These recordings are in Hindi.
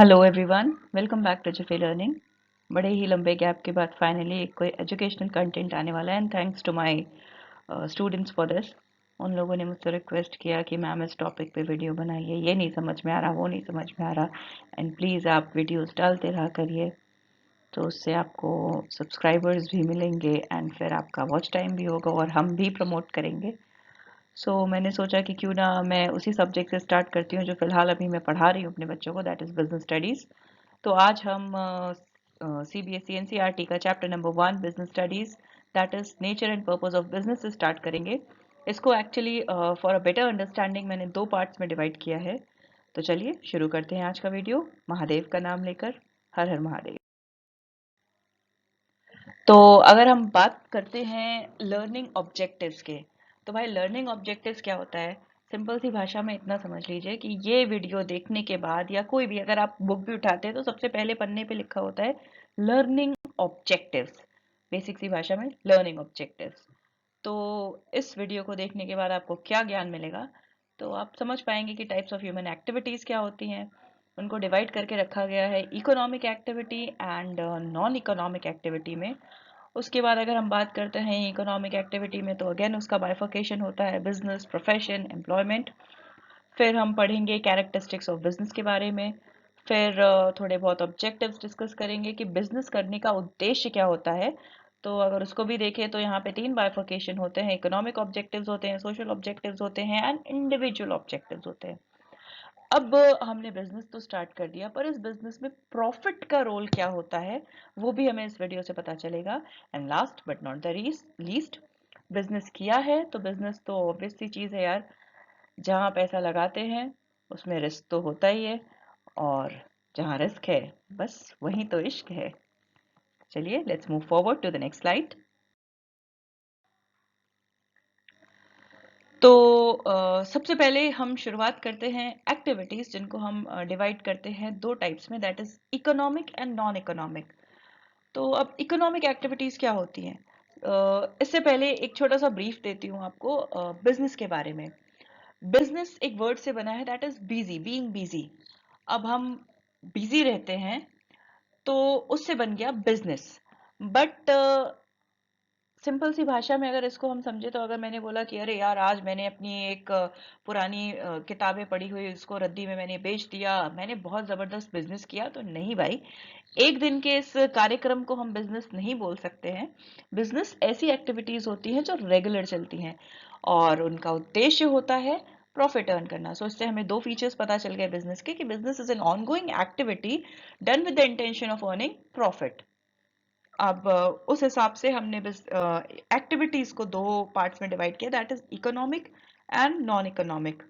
Hello everyone, welcome back to जिफे लर्निंग। बड़े ही लंबे गैप के बाद फाइनली एक कोई एजुकेशनल कंटेंट आने वाला है and thanks to my students for this. उन लोगों ने मुझसे रिक्वेस्ट किया कि मैम इस टॉपिक पे वीडियो बनाइए, ये नहीं समझ में आ रहा, वो नहीं समझ में आ रहा, एंड प्लीज़ आप वीडियोस डालते रहा करिए, तो उससे आपको सब्सक्राइबर्स भी मिलेंगे एंड फिर आपका वॉच टाइम भी होगा और हम भी प्रमोट करेंगे। मैंने सोचा कि क्यों ना मैं उसी सब्जेक्ट से स्टार्ट करती हूँ जो फिलहाल अभी मैं पढ़ा रही हूँ अपने बच्चों को, दैट इज़ बिजनेस स्टडीज़। तो आज हम CBSE NCERT का chapter number 1 business studies, that is nature and purpose of business से स्टार्ट करेंगे। इसको actually for a better understanding मैंने 2 पार्ट्स में डिवाइड किया है। तो चलिए शुरू करते हैं आज का वीडियो महादेव का नाम लेकर। हर हर महादेव। तो अगर हम बात करते हैं लर्निंग ऑब्जेक्टिव्स के, तो भाई लर्निंग ऑब्जेक्टिव्स क्या होता है? सिंपल सी भाषा में इतना समझ लीजिए कि ये वीडियो देखने के बाद या कोई भी अगर आप बुक भी उठाते हैं तो सबसे पहले पन्ने पे लिखा होता है लर्निंग ऑब्जेक्टिव्स। बेसिक सी भाषा में लर्निंग ऑब्जेक्टिव्स। तो इस वीडियो को देखने के बाद आपको क्या ज्ञान मिलेगा, तो आप समझ पाएंगे कि टाइप्स ऑफ ह्यूमन एक्टिविटीज क्या होती हैं। उनको डिवाइड करके रखा गया है economic activity and non economic activity में। उसके बाद अगर हम बात करते हैं इकोनॉमिक एक्टिविटी में, तो अगेन उसका बाइफर्केशन होता है बिजनेस, प्रोफेशन, एम्प्लॉयमेंट। फिर हम पढ़ेंगे कैरेक्टरिस्टिक्स ऑफ बिजनेस के बारे में। फिर थोड़े बहुत ऑब्जेक्टिव्स डिस्कस करेंगे कि बिजनेस करने का उद्देश्य क्या होता है। तो अगर उसको भी देखें तो यहाँ पे 3 बाइफर्केशन होते हैं, इकोनॉमिक ऑब्जेक्टिव्स होते हैं, सोशल ऑब्जेक्टिव्स होते हैं एंड इंडिविजुअल ऑब्जेक्टिव्स होते हैं। अब हमने बिजनेस तो स्टार्ट कर दिया, पर इस बिजनेस में प्रॉफिट का रोल क्या होता है वो भी हमें इस वीडियो से पता चलेगा। And last but not the least, business किया है तो बिजनेस तो ऑब्वियस सी चीज है यार, जहाँ पैसा लगाते हैं उसमें रिस्क तो होता ही है, और जहाँ रिस्क है बस वहीं तो इश्क है। चलिए let's move forward to the next slide. तो सबसे पहले हम शुरुआत करते हैं एक्टिविटीज, जिनको हम डिवाइड करते हैं 2 टाइप्स में, that is economic and non economic. तो अब इकोनॉमिक एक्टिविटीज क्या होती हैं? इससे पहले एक छोटा सा ब्रीफ देती हूँ आपको बिजनेस के बारे में। बिजनेस एक वर्ड से बना है, that is busy, being busy. अब हम बिजी रहते हैं तो उससे बन गया बिजनेस। बट सिंपल सी भाषा में अगर इसको हम समझे, तो अगर मैंने बोला कि अरे यार आज मैंने अपनी एक पुरानी किताबें पढ़ी हुई उसको रद्दी में मैंने बेच दिया, मैंने बहुत जबरदस्त बिजनेस किया, तो नहीं भाई, एक दिन के इस कार्यक्रम को हम बिजनेस नहीं बोल सकते हैं। बिजनेस ऐसी एक्टिविटीज होती हैं जो रेगुलर चलती हैं और उनका उद्देश्य होता है प्रॉफिट अर्न करना। सो इससे हमें 2 फीचर्स पता चल गए बिजनेस के, कि business is an ongoing activity done with the intention of earning profit. अब उस हिसाब से हमने एक्टिविटीज को 2 पार्ट्स में डिवाइड किया, that is economic and non economic.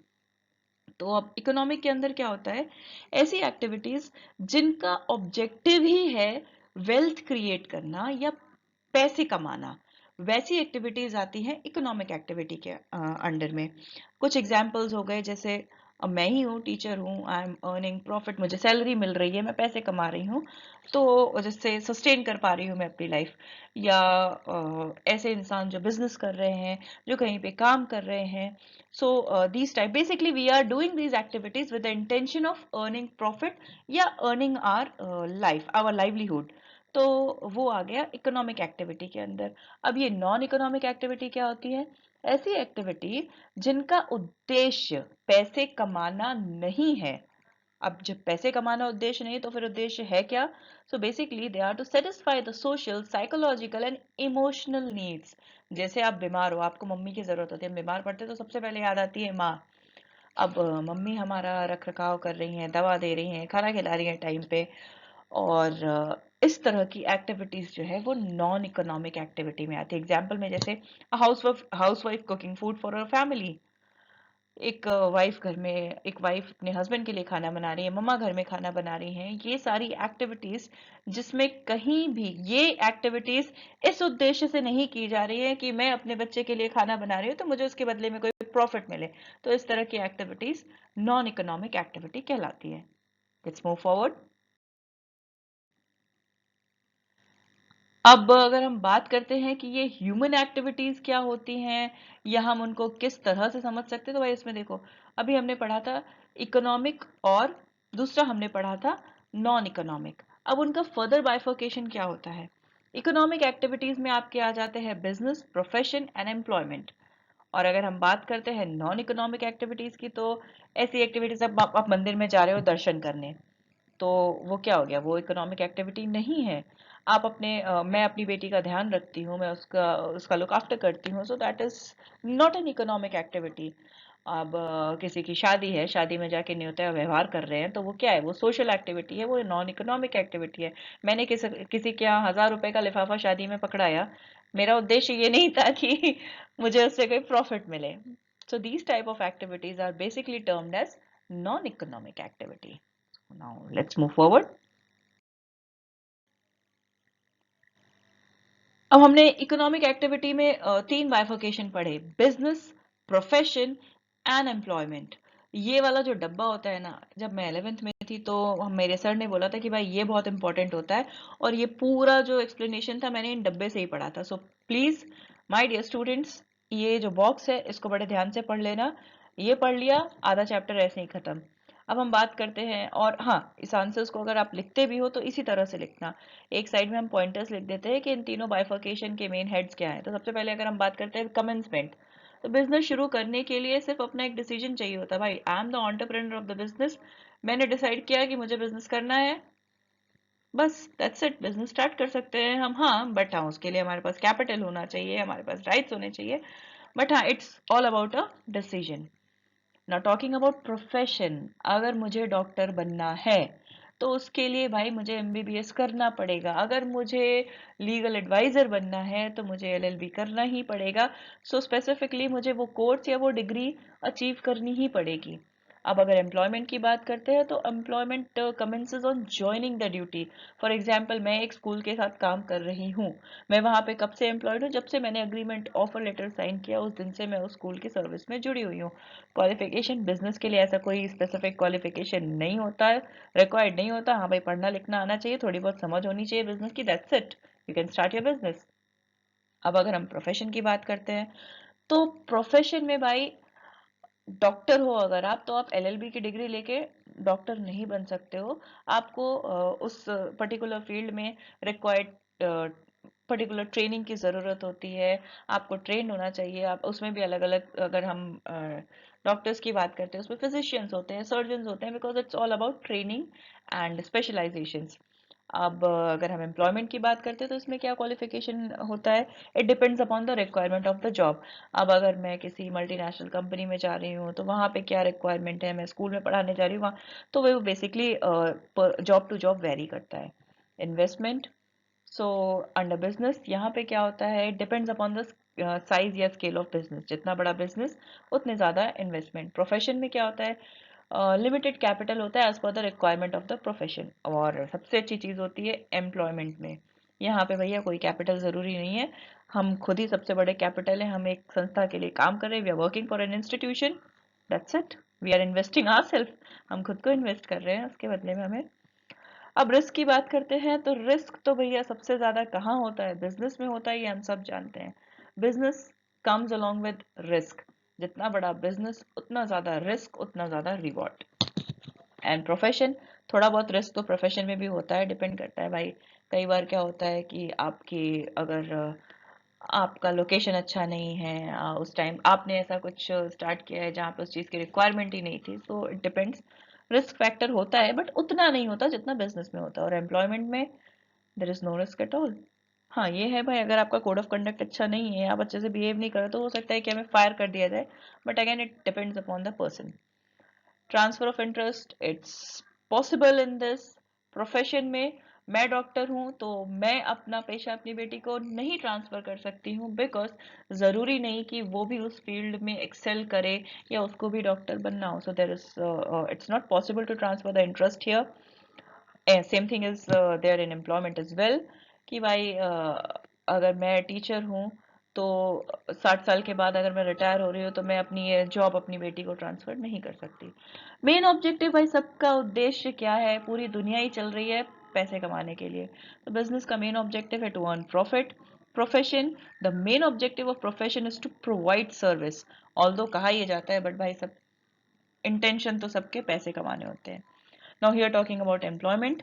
तो अब इकोनॉमिक के अंदर क्या होता है? ऐसी एक्टिविटीज जिनका ऑब्जेक्टिव ही है वेल्थ क्रिएट करना या पैसे कमाना, वैसी एक्टिविटीज आती हैं इकोनॉमिक एक्टिविटी के अंडर में। कुछ एग्जांपल्स हो गए, जैसे अब मैं ही हूँ, टीचर हूँ, आई एम अर्निंग प्रॉफिट, मुझे सैलरी मिल रही है, मैं पैसे कमा रही हूँ, तो जिससे सस्टेन कर पा रही हूँ मैं अपनी लाइफ। या ऐसे इंसान जो बिजनेस कर रहे हैं, जो कहीं पे काम कर रहे हैं। So these type basically we are doing these activities with the intention of earning profit या earning our life, our livelihood। तो वो आ गया इकोनॉमिक एक्टिविटी के अंदर। अब ये नॉन इकोनॉमिक एक्टिविटी क्या होती है? ऐसी एक्टिविटी जिनका उद्देश्य पैसे कमाना नहीं है। अब जब पैसे कमाना उद्देश्य नहीं, तो फिर उद्देश्य है क्या? So basically they are to satisfy the social, psychological and emotional needs. जैसे आप बीमार हो, आपको मम्मी की जरूरत होती है, हम बीमार पड़ते तो सबसे पहले याद आती है माँ। अब मम्मी हमारा रख रखाव कर रही हैं, दवा दे रही हैं, खाना खिला रही हैं टाइम पे, और इस तरह की एक्टिविटीज जो है वो नॉन इकोनॉमिक एक्टिविटी में आती है। एग्जाम्पल में जैसे house wife cooking food for our family. एक वाइफ अपने हस्बैंड के लिए खाना बना रही है, मम्मा घर में खाना बना रही हैं, ये सारी एक्टिविटीज जिसमें कहीं भी ये एक्टिविटीज इस उद्देश्य से नहीं की जा रही है कि मैं अपने बच्चे के लिए खाना बना रही हूँ तो मुझे उसके बदले में कोई प्रॉफिट मिले, तो इस तरह की एक्टिविटीज नॉन इकोनॉमिक एक्टिविटी कहलाती है। Let's move forward. अब अगर हम बात करते हैं कि ये ह्यूमन एक्टिविटीज क्या होती हैं या हम उनको किस तरह से समझ सकते हैं, तो भाई इसमें देखो, अभी हमने पढ़ा था इकोनॉमिक और दूसरा हमने पढ़ा था नॉन इकोनॉमिक। अब उनका फर्दर बाइफर्केशन क्या होता है? इकोनॉमिक एक्टिविटीज में आपके आ जाते हैं बिजनेस, प्रोफेशन एंड एम्प्लॉयमेंट। और अगर हम बात करते हैं नॉन इकोनॉमिक एक्टिविटीज की, तो ऐसी एक्टिविटीज, अब आप मंदिर में जा रहे हो दर्शन करने, तो वो क्या हो गया? वो इकोनॉमिक एक्टिविटी नहीं है। आप मैं अपनी बेटी का ध्यान रखती हूँ, मैं उसका उसका लुक आफ्टर करती हूँ, so that is not an economic activity. अब किसी की शादी है, शादी में जाके न्योता व्यवहार कर रहे हैं, तो वो क्या है? वो सोशल एक्टिविटी है, वो नॉन इकोनॉमिक एक्टिविटी है। मैंने किसी के यहाँ 1000 रुपए का लिफाफा शादी में पकड़ाया, मेरा उद्देश्य ये नहीं था कि मुझे उससे कोई प्रॉफिट मिले। So these type of activities are basically termed as non economic activity. Now let's move forward. अब हमने इकोनॉमिक एक्टिविटी में तीन बाइफर्केशन पढ़े: बिजनेस, प्रोफेशन एंड एम्प्लॉयमेंट। ये वाला जो डब्बा होता है ना, जब मैं 11th में थी तो मेरे सर ने बोला था कि भाई ये बहुत इंपॉर्टेंट होता है, और ये पूरा जो एक्सप्लेनेशन था मैंने इन डब्बे से ही पढ़ा था। So please my dear students, ये जो बॉक्स है इसको बड़े ध्यान से पढ़ लेना। ये पढ़ लिया, आधा चैप्टर ऐसे ही खत्म। अब हम बात करते हैं, और हाँ, इस आंसर्स को अगर आप लिखते भी हो तो इसी तरह से लिखना। एक साइड में हम पॉइंटर्स लिख देते हैं कि इन तीनों बाइफर्केशन के मेन हेड्स क्या हैं। तो सबसे पहले अगर हम बात करते हैं कमेंसमेंट, तो बिजनेस शुरू करने के लिए सिर्फ अपना एक डिसीजन चाहिए होता है, भाई I am the entrepreneur of the business. मैंने डिसाइड किया कि मुझे बिजनेस करना है, बस दैट्स इट, बिजनेस स्टार्ट कर सकते हैं हम। हाँ, बट हाँ, उसके लिए हमारे पास कैपिटल होना चाहिए, हमारे पास राइट्स होने चाहिए, बट हाँ, it's all about a decision. Now talking about profession, अगर मुझे डॉक्टर बनना है तो उसके लिए भाई मुझे एमबीबीएस करना पड़ेगा। अगर मुझे लीगल एडवाइजर बनना है तो मुझे एलएलबी करना ही पड़ेगा। सो स्पेसिफिकली मुझे वो कोर्स या वो डिग्री अचीव करनी ही पड़ेगी। अब अगर एम्प्लॉयमेंट की बात करते हैं तो employment commences on joining the duty. For example, मैं एक स्कूल के साथ काम कर रही हूँ, मैं वहां पे कब से एम्प्लॉयड हूँ? जब से मैंने अग्रीमेंट ऑफर लेटर साइन किया, उस दिन से मैं उस स्कूल की सर्विस में जुड़ी हुई हूँ। क्वालिफिकेशन, बिजनेस के लिए ऐसा कोई स्पेसिफिक क्वालिफिकेशन नहीं होता है, रिक्वायर्ड नहीं होता। हाँ भाई, पढ़ना लिखना आना चाहिए, थोड़ी बहुत समझ होनी चाहिए बिजनेस की, that's it, you can start your business. अब अगर हम प्रोफेशन की बात करते हैं, तो प्रोफेशन में भाई, डॉक्टर हो अगर आप, तो आप एलएलबी की डिग्री लेके डॉक्टर नहीं बन सकते हो। आपको उस पर्टिकुलर फील्ड में रिक्वायर्ड पर्टिकुलर ट्रेनिंग की ज़रूरत होती है, आपको ट्रेन होना चाहिए। आप उसमें भी अलग अलग, अगर हम डॉक्टर्स की बात करते हैं उसमें फिजिशियंस होते हैं, सर्जन्स होते हैं, because it's all about training and specialisations. अब अगर हम एम्प्लॉयमेंट की बात करते हैं तो इसमें क्या क्वालिफिकेशन होता है? It depends upon the requirement of the job. अब अगर मैं किसी मल्टीनेशनल कंपनी में जा रही हूँ तो वहाँ पे क्या रिक्वायरमेंट है, मैं स्कूल में पढ़ाने जा रही हूँ वहाँ, तो वो basically job to job vary करता है। इन्वेस्टमेंट, सो अंडर बिजनेस यहाँ पे क्या होता है? It depends upon the size या स्केल ऑफ बिजनेस, जितना बड़ा बिजनेस उतने ज़्यादा इन्वेस्टमेंट। प्रोफेशन में क्या होता है? लिमिटेड कैपिटल होता है as per the requirement of the profession. और सबसे अच्छी चीज़ होती है एम्प्लॉयमेंट में, यहाँ पे भैया कोई कैपिटल ज़रूरी नहीं है, हम खुद ही सबसे बड़े कैपिटल हैं। हम एक संस्था के लिए काम कर रहे हैं, we are working for an institution, that's it, we are investing ourselves, हम खुद को इन्वेस्ट कर रहे हैं, उसके बदले में हमें। अब रिस्क की बात करते हैं, तो रिस्क तो भैया सबसे ज्यादा कहाँ होता है? बिजनेस में होता है, ये हम सब जानते हैं। Business comes along with risk, जितना बड़ा बिजनेस उतना ज्यादा रिस्क, उतना ज्यादा रिवॉर्ड। एंड प्रोफेशन, थोड़ा बहुत रिस्क तो प्रोफेशन में भी होता है, डिपेंड करता है भाई। कई बार क्या होता है कि आपकी, अगर आपका लोकेशन अच्छा नहीं है, उस टाइम आपने ऐसा कुछ स्टार्ट किया है जहाँ पे उस चीज़ की रिक्वायरमेंट ही नहीं थी, so it depends. Risk factor होता है, बट उतना नहीं होता जितना बिजनेस में होता है। और एम्प्लॉयमेंट में there is no risk at all. हाँ, ये है भाई, अगर आपका कोड ऑफ कंडक्ट अच्छा नहीं है, आप अच्छे से बिहेव नहीं कर रहे, तो हो सकता है कि हमें फायर कर दिया जाए, but again it depends upon the person. Transfer of interest, it's possible in this profession में। मैं डॉक्टर हूँ तो मैं अपना पेशा अपनी बेटी को नहीं ट्रांसफर कर सकती हूँ, बिकॉज ज़रूरी नहीं कि वो भी उस फील्ड में एक्सेल करे या उसको भी डॉक्टर बनना हो। So there is, it's not possible to transfer the interest here. Same thing is there in employment is well, कि भाई अगर मैं टीचर हूँ तो 60 साल के बाद अगर मैं रिटायर हो रही हूँ तो मैं अपनी ये जॉब अपनी बेटी को ट्रांसफर नहीं कर सकती। मेन ऑब्जेक्टिव भाई, सबका उद्देश्य क्या है? पूरी दुनिया ही चल रही है पैसे कमाने के लिए, तो बिजनेस का मेन ऑब्जेक्टिव है to earn profit. Profession, the main objective of profession is to provide service. Although कहा यह जाता है, बट भाई सब इंटेंशन तो सबके पैसे कमाने होते हैं। Now here talking about employment,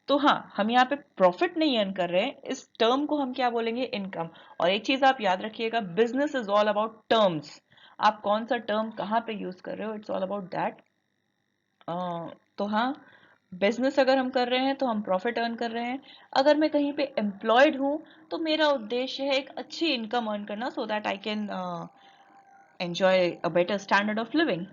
तो हाँ, हम यहाँ पे प्रॉफिट नहीं अर्न कर रहे हैं, इस टर्म को हम क्या बोलेंगे, इनकम। और एक चीज आप याद रखिएगा, business is all about terms. आप कौन सा टर्म कहाँ पे यूज कर रहे हो, इट्स ऑल अबाउट दैट। तो हाँ, बिजनेस अगर हम कर रहे हैं तो हम प्रॉफिट अर्न कर रहे हैं। अगर मैं कहीं पे एम्प्लॉयड हूँ तो मेरा उद्देश्य है एक अच्छी इनकम अर्न करना, so that I can enjoy a better standard of living.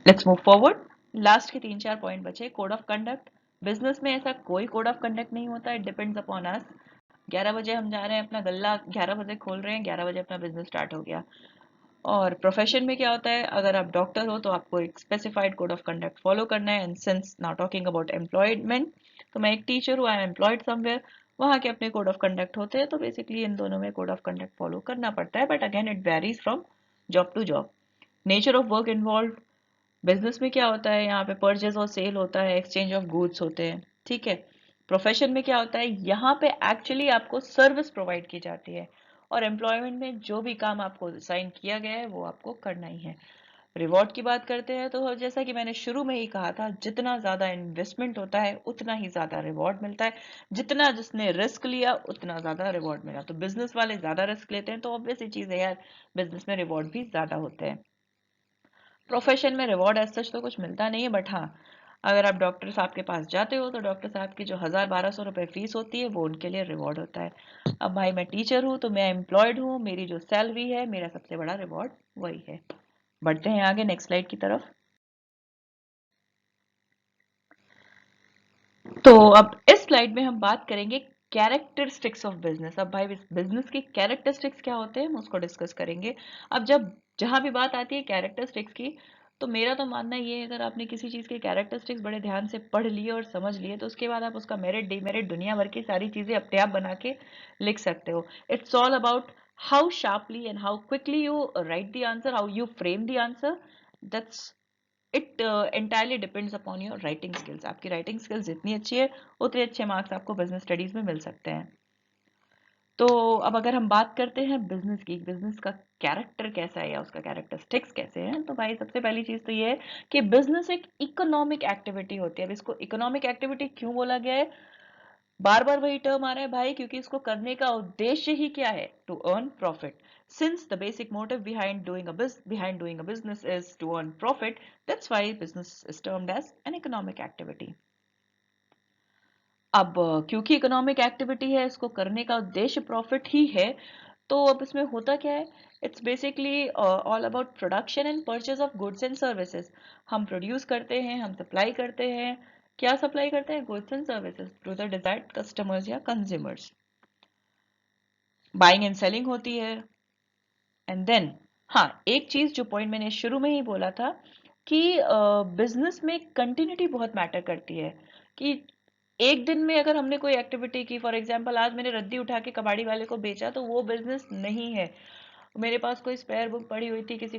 Let's move forward. Last के 3-4 पॉइंट बचे। कोड ऑफ कंडक्ट, बिजनेस में ऐसा कोई कोड ऑफ कंडक्ट नहीं होता, इट डिपेंड्स अपॉन अस। 11 बजे हम जा रहे हैं अपना गल्ला, 11 बजे खोल रहे हैं, 11 बजे अपना बिजनेस स्टार्ट हो गया। और प्रोफेशन में क्या होता है, अगर आप डॉक्टर हो तो आपको एक specified code of conduct follow करना है। And since now talking about employment, तो मैं एक टीचर हूँ, आई एम एम्प्लॉयड समवेयर, वहाँ के अपने कोड ऑफ कंडक्ट होते हैं। तो बेसिकली इन दोनों में कोड ऑफ कंडक्ट फॉलो करना पड़ता है, but again it varies from job to job. Nature of work involve, business में क्या होता है, यहाँ पे परचेज और सेल होता है, एक्सचेंज ऑफ गुड्स होते हैं, ठीक है। प्रोफेशन में क्या होता है, यहाँ पे एक्चुअली आपको सर्विस प्रोवाइड की जाती है। और एम्प्लॉयमेंट में जो भी काम आपको साइन किया गया है वो आपको करना ही है। रिवॉर्ड की बात करते हैं तो जैसा कि मैंने शुरू में ही कहा था, जितना ज्यादा इन्वेस्टमेंट होता है उतना ही ज्यादा रिवॉर्ड मिलता है। जितना जिसने रिस्क लिया उतना ज्यादा रिवॉर्ड मिला। तो बिजनेस वाले ज्यादा रिस्क लेते हैं तो ऑब्वियस ही चीज है यार, बिजनेस में रिवॉर्ड भी ज्यादा होते हैं। प्रोफेशन में रिवॉर्ड एज सच तो कुछ मिलता नहीं है, बट हाँ, अगर आप डॉक्टर साहब के पास जाते हो तो डॉक्टर साहब की जो 1000-1200 रुपए फीस होती है वो उनके लिए रिवॉर्ड होता है। अब भाई मैं टीचर हूँ तो मैं एम्प्लॉयड हूँ, मेरी जो सैलरी है मेरा सबसे बड़ा रिवॉर्ड वही है। बढ़ते हैं आगे नेक्स्ट स्लाइड की तरफ। तो अब इस स्लाइड में हम बात करेंगे कैरेक्टरिस्टिक्स ऑफ बिजनेस। अब भाई बिजनेस के कैरेक्टरिस्टिक्स क्या होते हैं हम उसको डिस्कस करेंगे। अब जब जहां भी बात आती है कैरेक्टरिस्टिक्स की, तो मेरा तो मानना ये है, अगर आपने किसी चीज के कैरेक्टरिस्टिक्स बड़े ध्यान से पढ़ लिए और समझ लिए तो उसके बाद आप उसका मेरिट डिमेरिट दुनिया भर की सारी चीजें अपने आप बना के लिख सकते हो। It's all about how sharply and how quickly you right the answer, how you frame the answer. That's it entirely depends upon your writing skills. आपकी राइटिंग स्किल्स जितनी अच्छी है उतने अच्छे मार्क्स आपको बिजनेस स्टडीज में मिल सकते हैं। तो अब अगर हम बात करते हैं बिजनेस की, बिजनेस का कैरेक्टर कैसा है या उसका कैरेक्टरिस्टिक्स कैसे हैं, तो भाई सबसे पहली चीज तो ये है कि बिजनेस एक इकोनॉमिक एक्टिविटी होती है। अब इसको इकोनॉमिक एक्टिविटी क्यों बोला गया है, बार बार वही टर्म आ रहा है भाई, क्योंकि इसको करने का उद्देश्य ही क्या है, to earn profit. Since the basic motive behind doing a business is to earn profit, that's why business is termed as an economic activity. अब क्योंकि इकोनॉमिक एक्टिविटी है, इसको करने का उद्देश्य प्रॉफिट ही है, तो अब इसमें होता क्या है, it's basically all about production and purchase of goods and services. हम प्रोड्यूस करते हैं, हम सप्लाई करते हैं। क्या सप्लाई करते हैं, goods and services to the desired customers या कंज्यूमर्स। बाइंग एंड सेलिंग होती है। एंड देन, हाँ, एक चीज जो पॉइंट मैंने शुरू में ही बोला था कि बिजनेस में कंटिन्यूटी बहुत मैटर करती है। कि एक दिन में अगर हमने कोई एक्टिविटी की, फॉर एग्जांपल आज मैंने रद्दी उठा के कबाड़ी वाले को बेचा, तो वो बिजनेस नहीं है। मेरे पास कोई स्पेयर बुक पड़ी हुई थी, किसी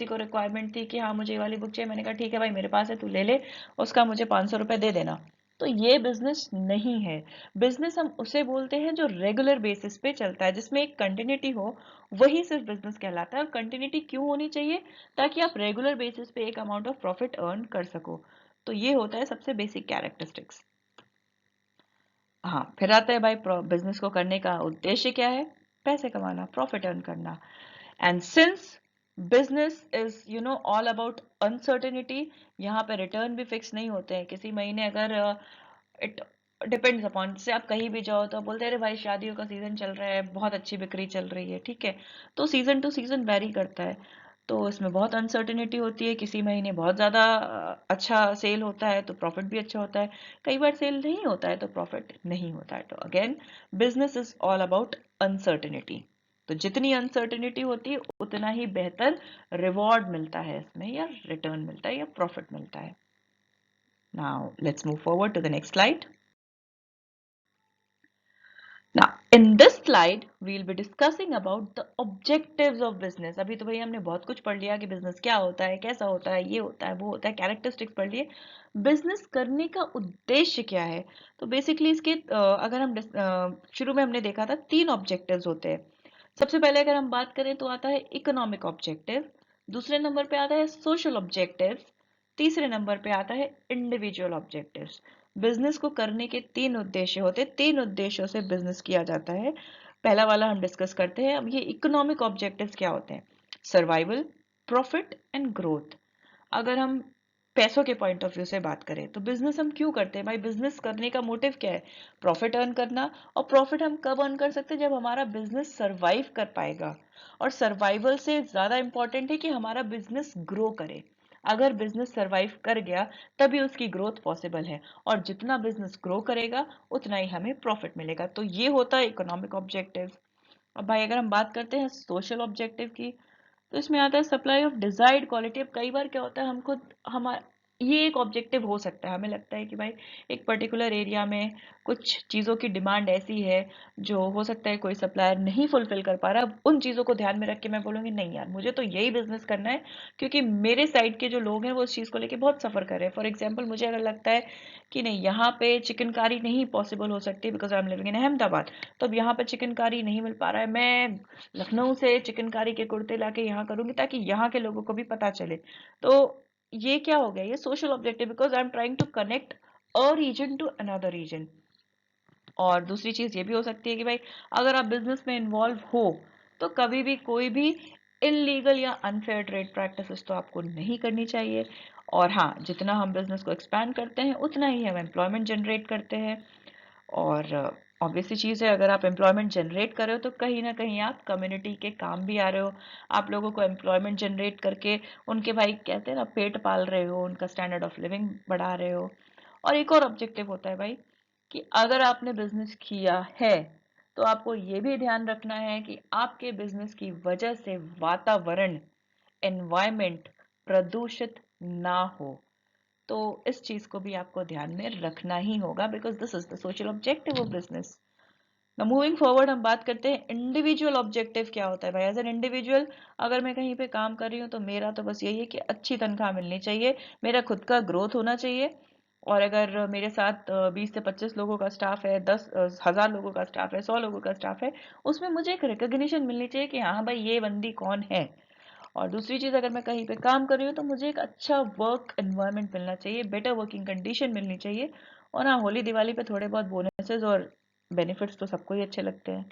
को रिक्वायरमेंट थी कि हाँ मुझे ये वाली बुक चाहिए, मैंने कहा ठीक है भाई मेरे पास है तू ले ले, उसका मुझे 500 रुपए दे देना। तो ये बिजनेस नहीं है। बिजनेस हम उसे बोलते हैं जो रेगुलर बेसिस पे चलता है, जिसमें एक कंटिन्यूटी हो, वही सिर्फ बिजनेस कहलाता है। और कंटिन्यूटी क्यों होनी चाहिए, ताकि आप रेगुलर बेसिस पे एक अमाउंट ऑफ प्रॉफिट अर्न कर सको। तो ये होता है सबसे बेसिक कैरेक्टरिस्टिक्स। हाँ, फिर आता है भाई बिजनेस को करने का उद्देश्य क्या है, पैसे कमाना, प्रॉफिट अर्न करना। And since business is all about uncertainty, यहाँ पे रिटर्न भी फिक्स नहीं होते हैं। किसी महीने अगर इट डिपेंड्स अपॉन, जैसे आप कहीं भी जाओ तो बोलते हैं अरे भाई शादियों का सीजन चल रहा है, बहुत अच्छी बिक्री चल रही है, ठीक है। तो सीजन टू सीजन वेरी करता है, तो इसमें बहुत अनसर्टेनिटी होती है। किसी महीने बहुत ज़्यादा अच्छा सेल होता है तो प्रॉफिट भी अच्छा होता है, कई बार सेल नहीं होता है तो प्रॉफिट नहीं होता है। तो again business is all about uncertainty. तो जितनी अनसर्टेनिटी होती है उतना ही बेहतर रिवॉर्ड मिलता है इसमें, या रिटर्न मिलता है, या प्रॉफिट मिलता है। Now let's move forward to the next slide. Now, in this slide, we'll be discussing about the objectives of business. अभी तो भैया हमने बहुत कुछ पढ़ लिया कि बिजनेस क्या होता है, कैसा होता है, ये होता है, वो होता है, कैरेक्टरिस्टिक्स पढ़ लिए। बिजनेस करने का उद्देश्य क्या है, तो बेसिकली इसके अगर हम शुरू में हमने देखा था 3 ऑब्जेक्टिव्स होते हैं। सबसे पहले अगर हम बात करें तो आता है इकोनॉमिक ऑब्जेक्टिव, दूसरे नंबर पे आता है सोशल ऑब्जेक्टिव्स, तीसरे नंबर पे आता है इंडिविजुअल ऑब्जेक्टिव्स। बिजनेस को करने के तीन उद्देश्य होते हैं, तीन उद्देश्यों से बिजनेस किया जाता है। पहला वाला हम डिस्कस करते हैं। अब ये इकोनॉमिक ऑब्जेक्टिव्स क्या होते हैं? Survival, profit and growth. अगर हम पैसों के पॉइंट ऑफ व्यू से बात करें तो बिजनेस हम क्यों करते हैं भाई? बिजनेस करने का मोटिव क्या है? प्रॉफिट अर्न करना। और प्रॉफिट हम कब अर्न कर सकते हैं? जब हमारा बिजनेस सरवाइव कर पाएगा। और सर्वाइवल से ज्यादा इंपॉर्टेंट है कि हमारा बिजनेस ग्रो करे। अगर बिजनेस सरवाइव कर गया तभी उसकी ग्रोथ पॉसिबल है, और जितना बिजनेस ग्रो करेगा उतना ही हमें प्रॉफिट मिलेगा। तो ये होता है इकोनॉमिक ऑब्जेक्टिव। अब भाई अगर हम बात करते हैं सोशल ऑब्जेक्टिव की, तो इसमें आता है सप्लाई ऑफ डिजायर्ड क्वालिटी। अब कई बार क्या होता है, हम खुद हमारा ये एक ऑब्जेक्टिव हो सकता है, हमें लगता है कि भाई एक पर्टिकुलर एरिया में कुछ चीज़ों की डिमांड ऐसी है जो हो सकता है कोई सप्लायर नहीं फुलफिल कर पा रहा। अब उन चीज़ों को ध्यान में रख के मैं बोलूँगी नहीं यार, मुझे तो यही बिजनेस करना है क्योंकि मेरे साइड के जो लोग हैं वो उस चीज़ को लेके बहुत सफ़र कर रहे हैं। फॉर एग्जाम्पल, मुझे अगर लगता है कि नहीं, यहाँ पे चिकनकारी नहीं पॉसिबल हो सकती because I M living in Ahmedabad, तो अब यहाँ पे चिकनकारी नहीं मिल पा रहा है, मैं लखनऊ से चिकनकारी के कुर्ते लाके यहाँ करूंगी ताकि यहाँ के लोगों को भी पता चले। तो ये क्या हो गया? ये social objective, because I am trying to connect a region to another region. और दूसरी चीज ये भी हो सकती है कि भाई अगर आप बिजनेस में इन्वॉल्व हो तो कभी भी कोई भी इलीगल या अनफेयर ट्रेड प्रैक्टिसेस तो आपको नहीं करनी चाहिए। और हाँ, जितना हम बिजनेस को एक्सपैंड करते हैं उतना ही हम एम्प्लॉयमेंट जनरेट करते हैं। और ऑब्वियसली चीज़ है, अगर आप एम्प्लॉयमेंट जनरेट कर रहे हो तो कहीं ना कहीं आप कम्युनिटी के काम भी आ रहे हो। आप लोगों को एम्प्लॉयमेंट जनरेट करके उनके, भाई कहते हैं ना, पेट पाल रहे हो, उनका स्टैंडर्ड ऑफ लिविंग बढ़ा रहे हो। और एक और ऑब्जेक्टिव होता है भाई कि अगर आपने बिजनेस किया है तो आपको ये भी ध्यान रखना है कि आपके बिजनेस की वजह से वातावरण, एनवायरमेंट प्रदूषित ना हो। तो इस चीज को भी आपको ध्यान में रखना ही होगा because this is the social objective of business. Now moving forward, हम बात करते हैं इंडिविजुअल ऑब्जेक्टिव क्या होता है भाई। एज एन इंडिविजुअल अगर मैं कहीं पे काम कर रही हूँ तो मेरा तो बस यही है कि अच्छी तनख्वाह मिलनी चाहिए, मेरा खुद का ग्रोथ होना चाहिए। और अगर मेरे साथ 20 से 25 लोगों का स्टाफ है, 10,000 लोगों का स्टाफ है, 100 लोगों का स्टाफ है, उसमें मुझे एक रिकग्निशन मिलनी चाहिए कि हाँ भाई ये बंदी कौन है। और दूसरी चीज़, अगर मैं कहीं पे काम कर रही हूँ तो मुझे एक अच्छा वर्क एनवायरनमेंट मिलना चाहिए, बेटर वर्किंग कंडीशन मिलनी चाहिए। और हाँ, होली दिवाली पे थोड़े बहुत बोनसेस और बेनिफिट्स तो सबको ही अच्छे लगते हैं।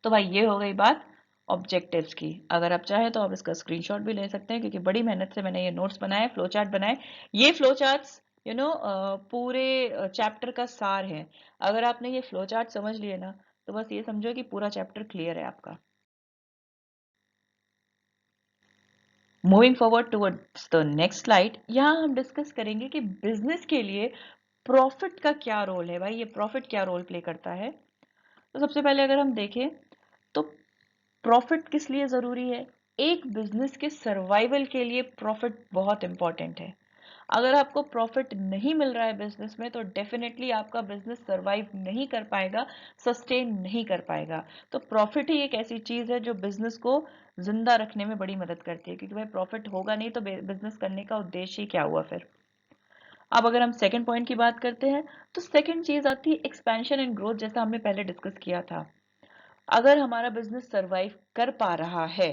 तो भाई ये हो गई बात ऑब्जेक्टिव्स की। अगर आप चाहें तो आप इसका स्क्रीनशॉट भी ले सकते हैं क्योंकि बड़ी मेहनत से मैंने ये नोट्स बनाए, फ्लो चार्ट बनाए। ये फ्लो चार्ट्स पूरे चैप्टर का सार है। अगर आपने ये फ्लो चार्ट समझ लिए ना तो बस ये समझो कि पूरा चैप्टर क्लियर है आपका। Moving forward towards the next slide, यहाँ हम डिस्कस करेंगे कि बिजनेस के लिए प्रॉफिट का क्या रोल है भाई। ये प्रॉफिट क्या रोल प्ले करता है? तो सबसे पहले अगर हम देखें तो प्रॉफिट किस लिए जरूरी है? एक बिजनेस के सर्वाइवल के लिए प्रॉफिट बहुत इंपॉर्टेंट है। अगर आपको प्रॉफिट नहीं मिल रहा है बिजनेस में तो डेफिनेटली आपका बिजनेस सरवाइव नहीं कर पाएगा, सस्टेन नहीं कर पाएगा। तो प्रॉफिट ही एक ऐसी चीज है जो बिजनेस को जिंदा रखने में बड़ी मदद करती है, क्योंकि भाई प्रॉफिट होगा नहीं तो बिजनेस करने का उद्देश्य ही क्या हुआ फिर। अब अगर हम सेकंड पॉइंट की बात करते हैं तो सेकंड चीज आती है एक्सपेंशन एंड ग्रोथ, जैसा हमने पहले डिस्कस किया था। अगर हमारा बिजनेस सरवाइव कर पा रहा है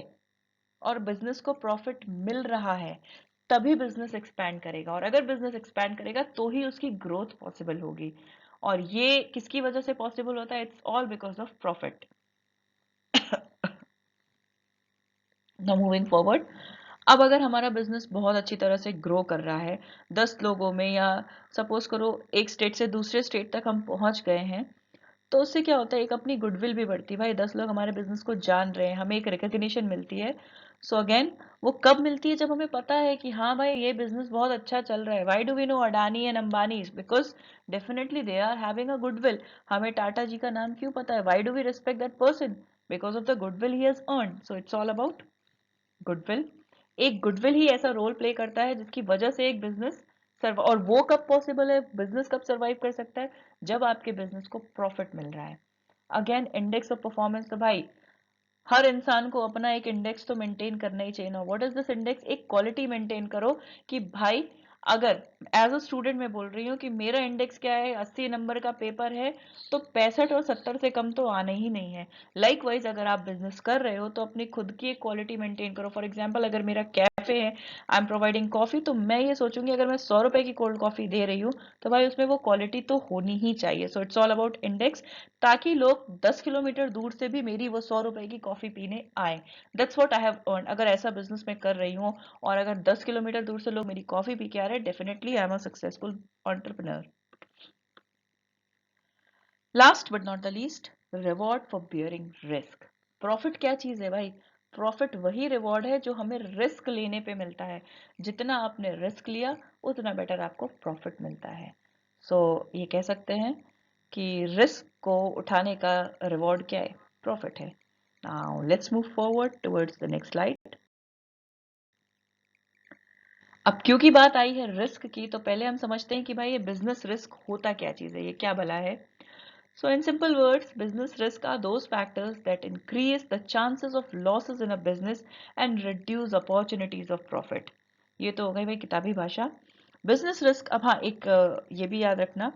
और बिजनेस को प्रॉफिट मिल रहा है तभी बिजनेस एक्सपैंड करेगा, और अगर बिजनेस एक्सपैंड करेगा तो ही उसकी ग्रोथ पॉसिबल होगी। और ये किसकी वजह से पॉसिबल होता है? It's all because of profit. Now moving forward, अब अगर हमारा बिजनेस बहुत अच्छी तरह से ग्रो कर रहा है, 10 लोगों में, या सपोज करो एक स्टेट से दूसरे स्टेट तक हम पहुंच गए हैं, तो उससे क्या होता है, एक अपनी गुडविल भी बढ़ती है भाई। 10 लोग हमारे बिजनेस को जान रहे हैं, हमें एक रिकग्निशन मिलती है। सो अगेन, वो कब मिलती है? जब हमें पता है कि हाँ भाई ये बिजनेस बहुत अच्छा चल रहा है। Why do we know Adani and Ambani? Because definitely they are having a goodwill. हमें टाटा जी का नाम क्यों पता है? Why do we respect that person? Because of the goodwill he has earn. So it's all about goodwill. एक गुडविल ही ऐसा रोल प्ले करता है जिसकी वजह से एक बिजनेस सर्व, और वो कब पॉसिबल है, बिजनेस कब सर्वाइव कर सकता है? जब आपके बिजनेस को प्रॉफिट मिल रहा है। अगेन, इंडेक्स ऑफ परफॉर्मेंस, तो भाई हर इंसान को अपना एक इंडेक्स तो मेंटेन करना ही चाहिए ना। What is this index? एक क्वालिटी मेंटेन करो कि भाई अगर एज अ स्टूडेंट मैं बोल रही हूँ कि मेरा इंडेक्स क्या है, 80 नंबर का पेपर है, तो 65 और 70 से कम तो आना ही नहीं है। लाइकवाइज अगर आप बिजनेस कर रहे हो तो अपनी खुद की एक क्वालिटी मेंटेन करो। फॉर एग्जांपल अगर मेरा कैफे है, आई एम प्रोवाइडिंग कॉफी, तो मैं ये सोचूंगी अगर मैं 100 रुपए की कोल्ड कॉफी दे रही हूँ तो भाई उसमें वो क्वालिटी तो होनी ही चाहिए। सो इट्स ऑल अबाउट इंडेक्स, ताकि लोग 10 किलोमीटर दूर से भी मेरी वो 100 रुपए की कॉफी पीने आए। That's what I have earn. अगर ऐसा बिजनेस मैं कर रही हूँ और अगर 10 किलोमीटर दूर से लोग मेरी कॉफी पी के आ रहे हैं, definitely I am a successful entrepreneur. Last but not the least, reward for bearing risk. Profit क्या चीज है भाई? प्रॉफिट वही रिवॉर्ड है जो हमें रिस्क लेने पे मिलता है। जितना आपने रिस्क लिया उतना बेटर आपको प्रॉफिट मिलता है। सो ये कह सकते हैं कि रिस्क को उठाने का रिवॉर्ड क्या है? प्रॉफिट है। Now let's move forward towards the next slide. अब क्योंकि बात आई है रिस्क की, तो पहले हम समझते हैं कि भाई ये बिजनेस रिस्क होता क्या चीज है, ये क्या भला है। So in simple words, business risk are those factors that increase the chances of losses in a business and reduce opportunities of profit. ये तो हो गई भाई किताबी भाषा। बिजनेस रिस्क, अब हाँ एक ये भी याद रखना,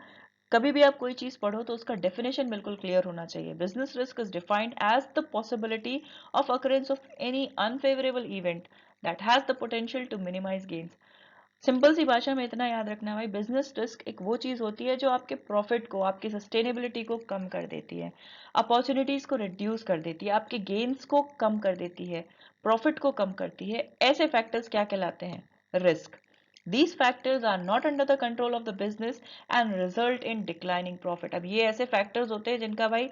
कभी भी आप कोई चीज पढ़ो तो उसका डेफिनेशन बिल्कुल क्लियर होना चाहिए। Business risk is defined as the possibility of occurrence of any unfavourable event that has the potential to minimise gains. Simple सी भाषा में इतना याद रखना है भाई, बिजनेस रिस्क एक वो चीज होती है जो आपके प्रॉफिट को, आपकी सस्टेनेबिलिटी को कम कर देती है, अपॉर्चुनिटीज को रिड्यूस कर देती है, आपके गेन्स को कम कर देती है, प्रॉफिट को कम करती है। ऐसे फैक्टर्स क्या कहलाते हैं? Risk. These factors are not under the control of the business and result in declining profit। अब ये ऐसे फैक्टर्स होते हैं जिनका भाई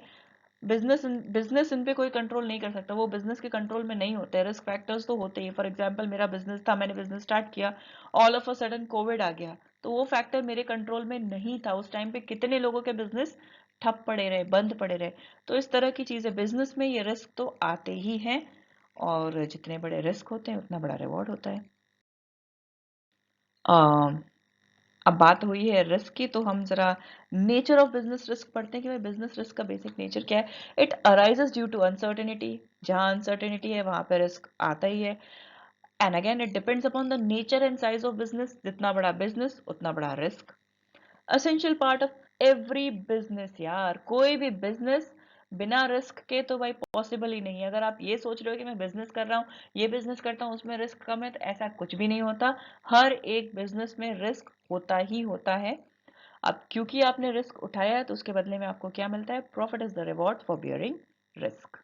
बिजनेस इन पे कोई कंट्रोल नहीं कर सकता, वो बिजनेस के कंट्रोल में नहीं होते। रिस्क फैक्टर्स तो होते ही। फॉर एग्जांपल मेरा बिजनेस था, मैंने बिजनेस स्टार्ट किया, all of a sudden Covid आ गया, तो वो फैक्टर मेरे कंट्रोल में नहीं था। उस टाइम पे कितने लोगों के बिजनेस ठप पड़े रहे, बंद पड़े रहे। तो इस तरह की चीजें बिजनेस में, ये रिस्क तो आते ही हैं, और जितने बड़े रिस्क होते हैं उतना बड़ा रिवॉर्ड होता है। अब बात हुई है रिस्क की, तो हम जरा नेचर ऑफ बिजनेस रिस्क पढ़ते हैं कि भाई बिजनेस रिस्क का बेसिक नेचर क्या है। It arises due to uncertainty. जहां अनसर्टेनिटी है वहां पे रिस्क आता ही है। And again it depends upon the nature and size of business. जितना बड़ा बिजनेस उतना बड़ा risk. Essential part of every business यार, कोई भी बिजनेस बिना रिस्क के तो भाई पॉसिबल ही नहीं है। अगर आप ये सोच रहे हो कि मैं बिजनेस कर रहा हूँ, ये बिजनेस करता हूँ, उसमें रिस्क कम है, तो ऐसा कुछ भी नहीं होता। हर एक बिजनेस में रिस्क होता ही होता है। अब क्योंकि आपने रिस्क उठाया है तो उसके बदले में आपको क्या मिलता है? Profit is the reward for bearing risk.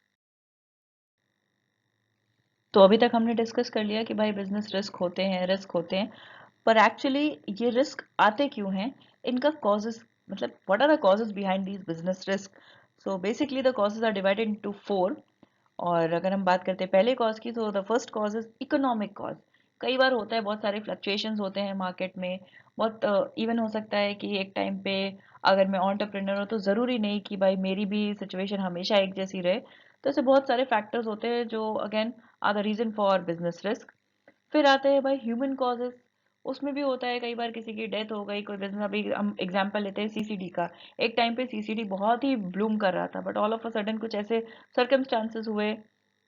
तो अभी तक हमने डिस्कस कर लिया कि भाई बिजनेस रिस्क होते हैं, रिस्क होते हैं, पर एक्चुअली ये रिस्क आते क्यों हैं, इनका कॉजेस, मतलब what are the causes behind these business risk. So basically the causes are divided into 4। और अगर हम बात करते हैं पहले कॉज की, तो the first cause is economic cause. कई बार होता है, बहुत सारे फ्लक्चुएशंस होते हैं मार्केट में। बहुत इवन हो सकता है कि एक टाइम पे अगर मैं एंटरप्रेन्योर हूँ तो ज़रूरी नहीं कि भाई मेरी भी सिचुएशन हमेशा एक जैसी रहे। तो ऐसे बहुत सारे फैक्टर्स होते हैं जो again are the reason for business risk. फिर आते हैं भाई ह्यूमन कॉजेस। उसमें भी होता है, कई बार किसी की डेथ हो गई, कोई बिजनेस, अभी हम एग्जांपल लेते हैं सीसीडी का। एक टाइम पे सीसीडी बहुत ही ब्लूम कर रहा था, but all of a sudden कुछ ऐसे सर्कमस्टांसेस हुए,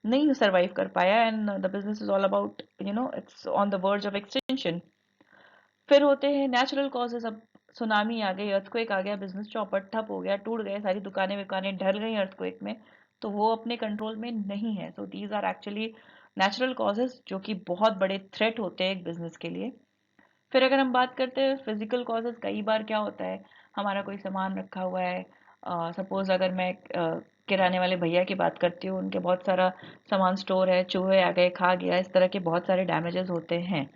नहीं सरवाइव कर पाया, and the business is all about it's on the verge of extension. फिर होते हैं नेचुरल कॉजेज। अब सुनामी आ गई, अर्थक्वेक आ गया, बिजनेस चौपट ठप हो गया, टूट गए, सारी दुकानें विकानें ढल गई अर्थक्वेक में, तो वो अपने कंट्रोल में नहीं है। So these are actually natural causes जो कि बहुत बड़े थ्रेट होते हैं एक बिजनेस के लिए। फिर अगर हम बात करते हैं फिजिकल कॉजेज, कई बार क्या होता है, हमारा कोई सामान रखा हुआ है, सपोज अगर मैं किराने वाले भैया की बात करती हूँ, उनके बहुत सारा सामान स्टोर है, चूहे आ गए खा गया, इस तरह के बहुत सारे डैमेजेस होते हैं।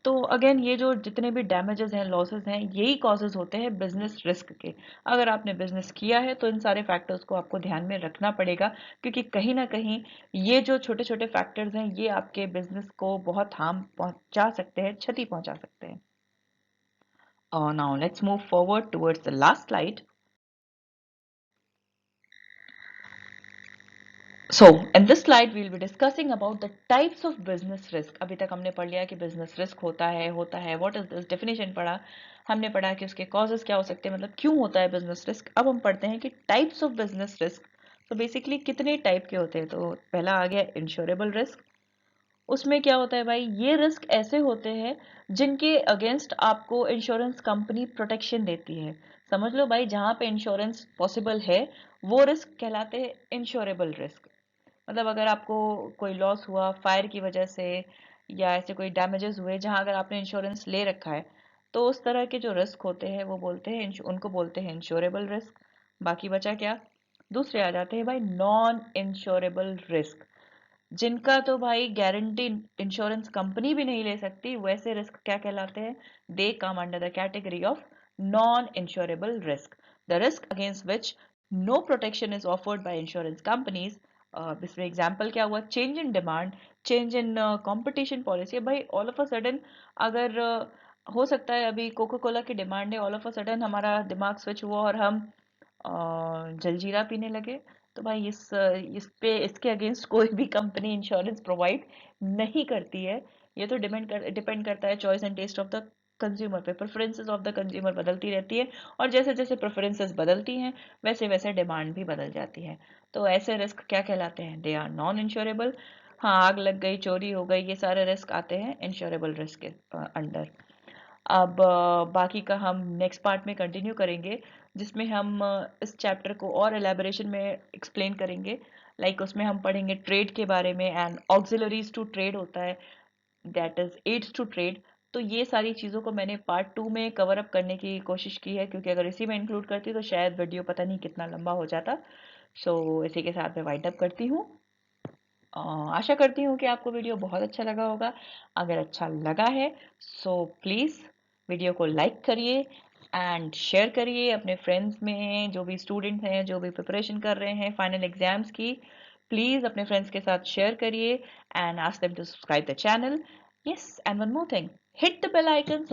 तो अगेन ये जो जितने भी डैमेजेस हैं, लॉसेस हैं, यही कॉजेज होते हैं बिजनेस रिस्क के। अगर आपने बिजनेस किया है तो इन सारे फैक्टर्स को आपको ध्यान में रखना पड़ेगा, क्योंकि कहीं ना कहीं ये जो छोटे छोटे फैक्टर्स हैं ये आपके बिजनेस को बहुत हार्म पहुंचा सकते हैं, क्षति पहुंचा सकते हैं। Now let's move forward towards the last slide. So in this slide we'll be discussing about the types of business risk। अभी तक हमने पढ़ लिया कि business risk होता है, what is this, definition पढ़ा, हमने पढ़ा कि उसके causes क्या हो सकते हैं, मतलब क्यों होता है business risk। अब हम पढ़ते हैं कि types of business risk। तो basically कितने टाइप के होते हैं। तो पहला आ गया insurable risk, उसमें क्या होता है भाई, ये रिस्क ऐसे होते हैं जिनके अगेंस्ट आपको इंश्योरेंस कंपनी प्रोटेक्शन देती है। समझ लो भाई, जहां पे इंश्योरेंस पॉसिबल है वो रिस्क कहलाते हैं इंश्योरेबल रिस्क। मतलब अगर आपको कोई लॉस हुआ फायर की वजह से या ऐसे कोई डैमेजेस हुए जहां अगर आपने इंश्योरेंस ले रखा है, तो उस तरह के जो रिस्क होते हैं वो बोलते हैं उनको बोलते हैं इंश्योरेबल रिस्क। बाकी बचा क्या, दूसरे आ जाते हैं भाई नॉन इंश्योरेबल रिस्क, जिनका तो भाई गारंटी इंश्योरेंस कंपनी भी नहीं ले सकती। वैसे रिस्क क्या कहलाते हैं, they come under the category of non insurable risk, the risk against which no protection is offered by insurance companies. इसमें एग्जांपल क्या हुआ, change in demand, change in competition policy. भाई ऑल ऑफ अ सडन अगर हो सकता है अभी कोको कोला की डिमांड है, ऑल ऑफ अ सडन हमारा दिमाग स्विच हुआ और हम जलजीरा पीने लगे, तो भाई इस पे इसके अगेंस्ट कोई भी कंपनी इंश्योरेंस प्रोवाइड नहीं करती है। ये तो डिपेंड करता है choice and taste of the consumer पे। प्रेफरेंसेस ऑफ द कंज्यूमर बदलती रहती है, और जैसे जैसे प्रेफरेंसेस बदलती हैं वैसे वैसे डिमांड भी बदल जाती है। तो ऐसे रिस्क क्या कहलाते हैं, दे आर नॉन इंश्योरेबल। हाँ, आग लग गई, चोरी हो गई, ये सारे रिस्क आते हैं इंश्योरेबल रिस्क के अंडर। अब बाकी का हम नेक्स्ट पार्ट में कंटिन्यू करेंगे, जिसमें हम इस चैप्टर को और एलेबोरेशन में एक्सप्लेन करेंगे। लाइक उसमें हम पढ़ेंगे ट्रेड के बारे में, एंड ऑक्सिलरीज टू ट्रेड होता है, that is aids to trade. तो ये सारी चीज़ों को मैंने पार्ट 2 में कवर अप करने की कोशिश की है, क्योंकि अगर इसी में इंक्लूड करती तो शायद वीडियो पता नहीं कितना लंबा हो जाता। सो इसी के साथ मैं वाइंड अप करती हूँ। आशा करती हूँ कि आपको वीडियो बहुत अच्छा लगा होगा। अगर अच्छा लगा है सो प्लीज़ वीडियो को लाइक करिए एंड शेयर करिए अपने फ्रेंड्स में, जो भी स्टूडेंट हैं, जो भी प्रिपरेशन कर रहे हैं फाइनल एग्जाम्स की। प्लीज़ अपने फ्रेंड्स के साथ शेयर करिए and ask them to subscribe the channel. Yes, and one more thing, hit the bell icon